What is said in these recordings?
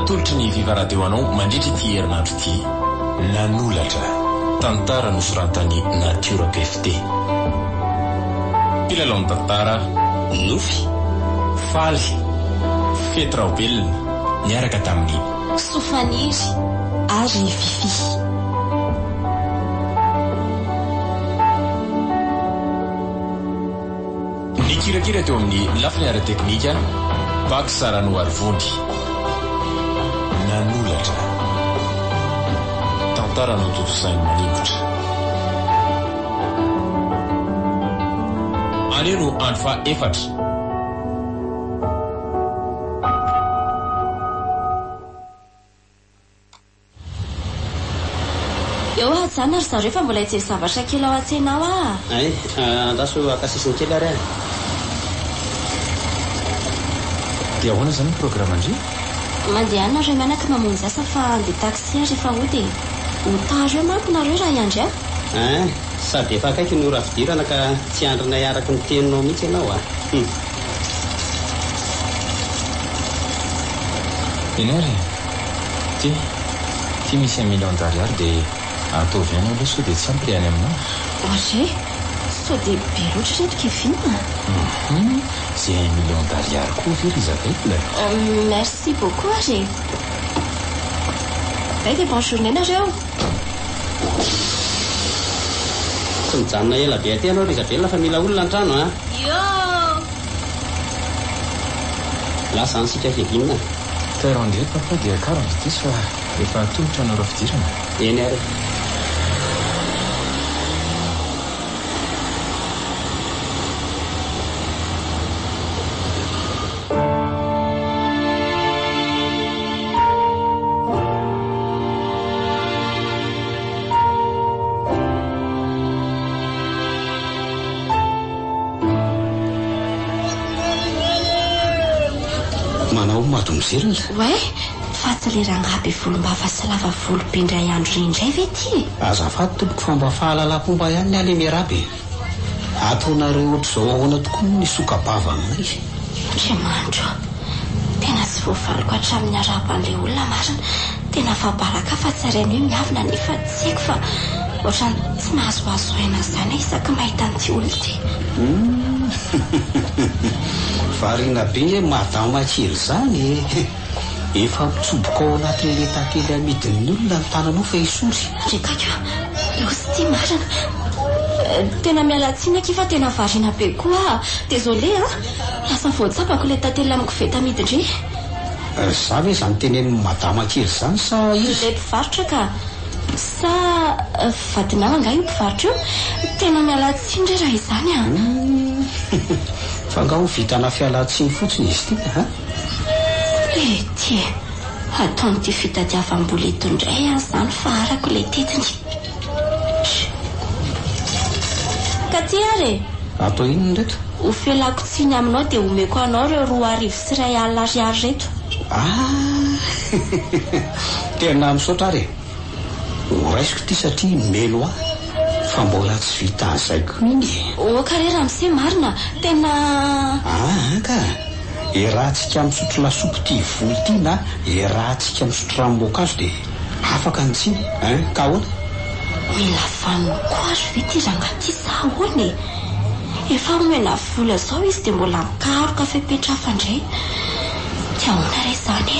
mampatolotry ny vivaradeoanao mandritra ity herinandro ity. Nanolatra tantara nosoratany Nature PFT. Pilalaon'ny tantara, nofy, faly, fetraobelona miaraka tamin'ny sofaniry ary fifi. Ny kirakira teo amin'ny lafiny ara-teknika Bak Sarano Arvody. Nanolatra tantara no totosainy manimbotra. Anio no andro fa efatra. Eo ajana ry zareo fa mbola hijery zavatra kely ao an-tsena ao ah. Ay, andaso akasisiny kely ary ah. Dia ahoana zany ny programa andry? Mandeha any nareo manaka mamonjy asa fa andeha taxi rehefa hody. Hotareo manko nareo raha iandry ah. Sady efa akaiky ny ora fidirana ka tsy andrinay araky ny teninao mihitsy ianao ah. Enary, ty misy 1 million d'ariary dia ataovy ianao aloha sao dia tsy ampiliany aminao. Oye, sao dia be loatra reto Kevin. C'est 1 million d'ariary koa very Isabelle. Merci beaucoup Aré. Bête bonne journée nareo. Tsy mijanona ela be aty ianao ry Isabelle fa mila olona an-trano ah. Yo. Lasa ansika Kevin. Tairao andeha papa dia karany diso fa efa tongotra anao raha fidirana. Eny ary. Manao madomzirina. Ouais, fahatsalerangaha be volombava sy lava volo be indray andro indray ve ty? Azafady tompoko fa mba fahalalam-pomba ihany ny alemiarabe. Ataonareo ohatr'izao ahoana tokoa ny sokabava aminay. Andriamanitra, tena tsy voavaliko hatramin'ny araban'ilay olona marina. Tena fabaraka fa tsy arainy hoe miavina nefa tsy haiko fa ohatrany tsy mahazoazo aina izany isaka mahita an'ity olona ity. Variana be madama kely zany. Efa mitsoboka ao anatin'ilay tantely amidin'ny olona ny tananao fa isory. Rekaka, losy ity marina. Tena mialatsiny aky fa tena variana be koa. Désolé ah. Lasa voatsapako ilay tantely amiko veta midindry. Za ve zany tenen'ny madama kely zany sa izy? Ilay mpivarotra ka. Sa vadinao anga io mpivarotra io. Tena mialatsiny ndray raha izany ah. Fa nga ho vitana fialatsiny fotsiny izy ity ha? Ty ataon'ity fitadiavam-bola eto indray izany fa arako ilay tetiny. Ka ty ary atao inona reto? ho felako tsiny aminao dia omeko anao ireo 2,000 sy 1,000 ariary reto. Tena misaotra ary. Horaisiko ty satria melo aho fa mbola tsy vita an'izay koa iny. Kare raha mise marina tena ka rahantsika misotro lasopy ty volo ty na rahantsika misotro ranom-boankazo dia afaka ny tsiny ka ahoana? mila vanoko azo ve ty rangaty sa ahoana? Efa omena vola zao izy dia mbola mikaroka fepetrafa indray. Dia ahoana re izany?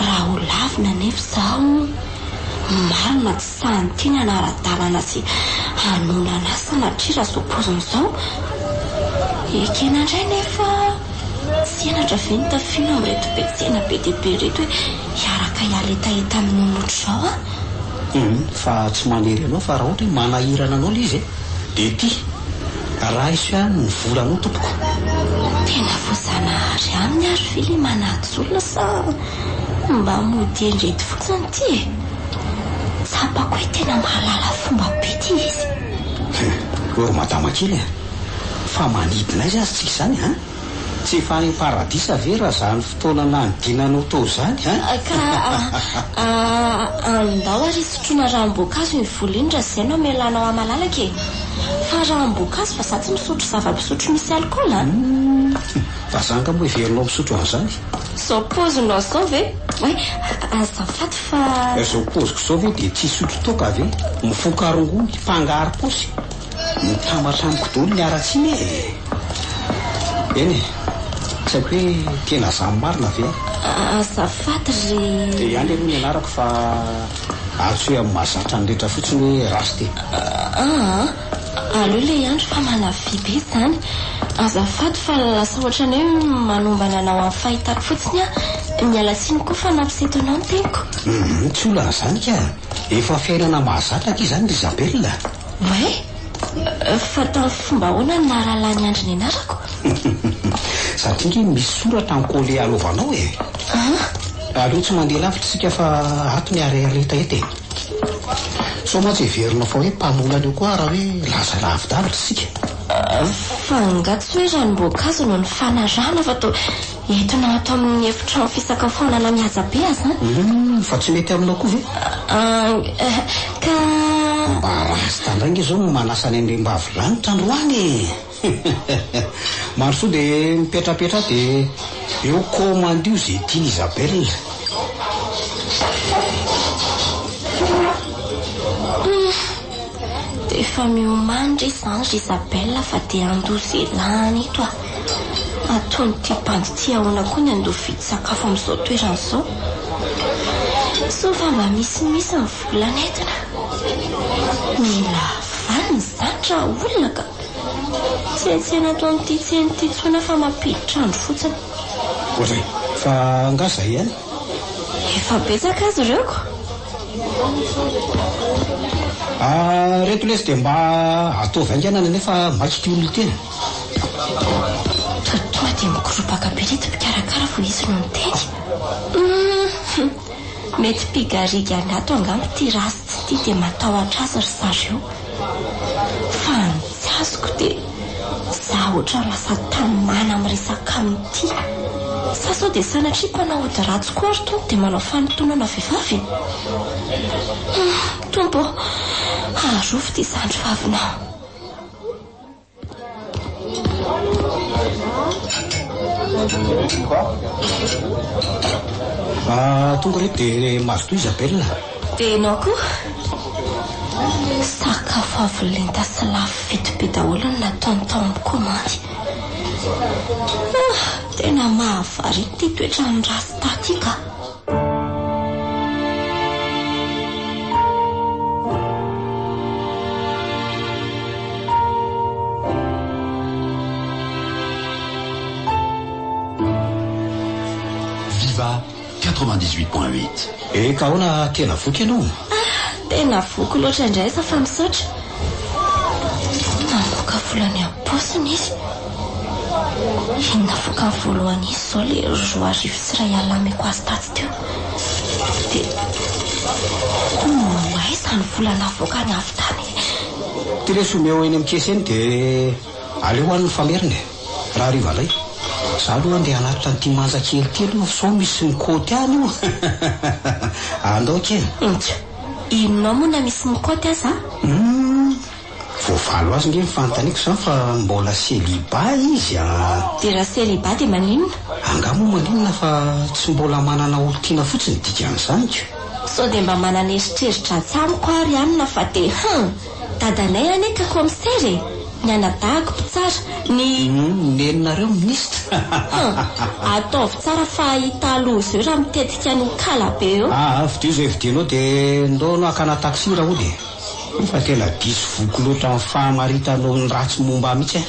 Raha ho lavina nefa zaho marina tsy sahany tiana anara-dalana sy hanonana sanatria raha supposin'izao ekena indray nefa tsy enatra ve ny tafiana amin'reto petsena be dia be reto hoe hiaraka hialetaeta amin'ny ohatr'izao fa tsy manery anao fa raha ohatra hoe manahirana anao ilay izy dia ty raha iso ihany ny volanao tompoko. Tena voazanahary aminy ary vily manatsy olona sa mba mody endreto fotsiny ty tsapako hoe tena mahalala fomba be ty izy. Oro madama kely fa manidina izy azy tsika izany tsy efa any paradisa ve raha izany fotoana nanodinanao tao izany ka andao ary sotroina ranom-boankazo ny vola iny raha izay no melanao amalalaka fa ranom-boankazo fa sady misotro zava-pisotro misy alcool Vazanga moa iverinao misotro an'izany. Zao pozinao zao ve hoe azafady fa zao poziko zao ve dia tsy sotro toka ve mifokarongoa mpangary posy mitamatramiko dolo ny aratsiny eny tsy haiko hoe tena zany marina ve azafady ry dia ihany aloha ny anarako fa atsy hoe amin'ny mahazatra ny rehetra fotsiny hoe rasy aleo le andro fa manavy be zany azafady fa lasa ohatrany hoe manombana anao amin'ny fahitako fotsiny mialatsiny koa fa nampisetonao ny teniko tsy olana zany ka efa fiainana mahazatraka izany ry Isabelle hoe fa tamin'ny fomba ahoana ny nahalalany andro ny anarako satria misy soratra ny kole alovanao aleo tsy mandeha lavitra sika fa ato ny areta ety so ma tsy heverinao fa hoe mpamonana eo koa raha hoe lasa lavidavitra sika fa ngatsy hoe ranom-boankazo no ny fanarahana fa to entina ato amin'ny efitrano fisakafoanana mihaja be azany fa tsy mety aminao koa ve ka mba rasy tandrainga izao manasany andrem-bavy lanitra androany maro soa dia mipetrapetra dia eo komande io izay tiany Isabelle dia efa miomandry izany ry Isabelle fa dia andozy elany ito atony tia mpanditia ahoana koa ny andoha vidy sakafo amin'izao toerana izao so fa mba misy ny volana entina mila valiny izany raha olona ka tsy natao n'ity tseny ity tsoina fa mampiditra andro fotsiny ohatray fa angaza ihany efa betsaka azy ireo ko reto lesy dia mba ataovy anganana nefa makity olona tena tonga dia mikoropaka be reto mpikarakara vo izy no miteny mety pigariga ny ato angamba ty rasy tsy ty dia matahotra azy ry zareo fa ny tsy azoko dia za ohatra lasa tamana miresaka amin'ity sa sao dia sanatria mpanao ody ratsy koa ary tompo dia manao fanotonana vehivavy tompo arovy ty zandry vavinao tonga reto dia mazo toy Isabelle dia enao koa sakafo avolenta sy lafo vety be daholo no nataony tao amin'ny komandy tena mahavary ty toetra ny rasy taty ka Viva 98.8 ka ahoana tena voky ianao tena voky loatra indray sa fa misaotra namoaka volany am-posiny izy inona voaka ny voalohany izy zao le roa arivo sy ray alina ameko azy taty teo dia aiza ny volana voaka ny avy tany ty resomeo eny amikesy eny dia aleo hoan'ny fameriny raha riva lay za aloha andeha hanaritra nyty manja kelikely sao misy ny kôty any io andao kely inonao moa na misy mikoty aza voavalo azy nge mifantaniko zany fa mbola célibat izy dia raha célibat dia maninona angamo maninona fa tsy mbola manana olo tiana fotsiny dikan'izany ko sao dia mba manana eritreritra tsy amiko ary anina fa dia dadanay aneka komisery ny anadahako mpitsara ny neninareo minisitra ataovy tsara fa hita aloha zao raha mitetika ny kalabe eo vidio zay vidinao dia ndao no akana taksi raha ody fa tena diso voky loatra amin'ny fahamaritano ny ratsy momba mihitsy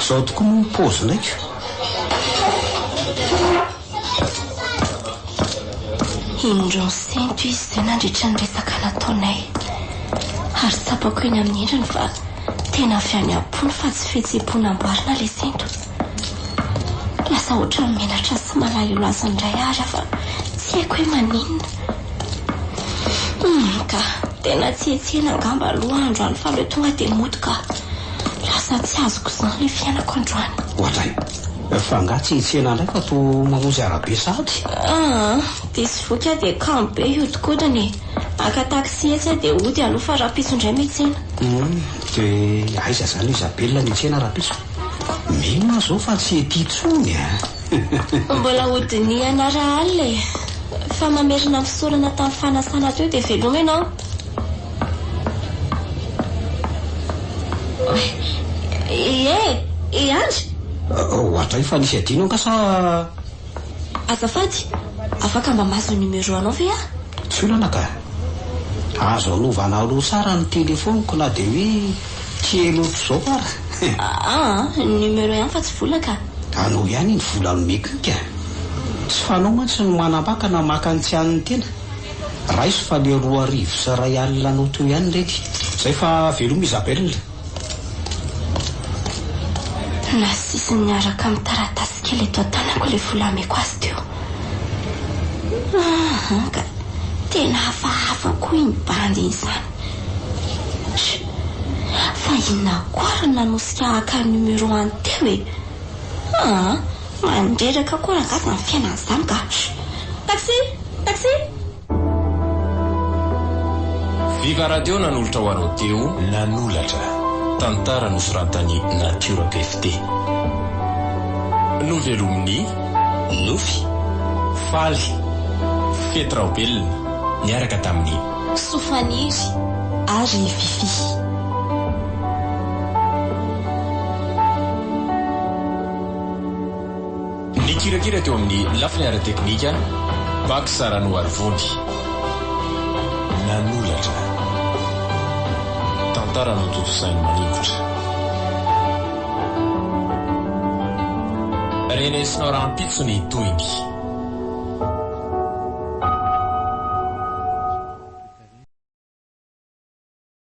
zao tokoa moa mipozy ndraiky indro sento izy zay nandritra ny resaka nataonay ary tsapako eny amin'ny endriny fa tena avy any am-pony fa tsy fihetsem-pony amboarina le sento lasa ohatra menatra sy malayo lazandray ary fa tsy haiko hoe maninona ka tena tsy etsena angamba aloha andro any fa le tonga dia mody ka lasa tsy azoko izany le fiainako androany ohatray fa nga tsy etsena indray fa to mamonjy arabe sady dia sy voky dia kamo be iodikodiny aka taksi etsy dia ody aloha fa raha piso indray metsena dia aiza zany Isabelle ny etsena raha piso mino zao fa tsy ety tsony a. Mbola hodiny anara alina fa mamerina fisorana tamin'ny fanasana teo dia veloma ianao. Andry ohatray fa nisy adino ka sa azafady afaka mba mazo numero anao ve a? tsy olana ka azo anovana aloha tsara ny telefoniko na dia hoe keloto zao ara. Numero ihany fa tsy vola ka. Anao ihany ny vola nomekika tsy fanao mantsy ny manambaka na maka ny tsy an'ny tena raiso fa le 2,00 sy 2 alina anao teo ihany ndraiky zay fa veloma Isabelle. Na sisy niaraka amin'ny taratasy kely eto an-tanako ilay vola ameko azy teo. Ka tena hafahafa koa iny bandy izany. Fa inona koa nanosika haka numero any teo e. Mandreraka koa ragazana ny fiainana izany ka. Taxi Viva Radio nanolotra ho anao teo nanolatra tantara nosorantany Nature PFT. Novelominy nofy faly fetraobelona niaraka tamin'ny sofaniry ary fifi. Nikirakira teo amin'ny lafiny ara-teknika Bak Sarano Arvony. Nanolatra tantara no toto sainy manikotra. Renesinao rahampitso ny toiny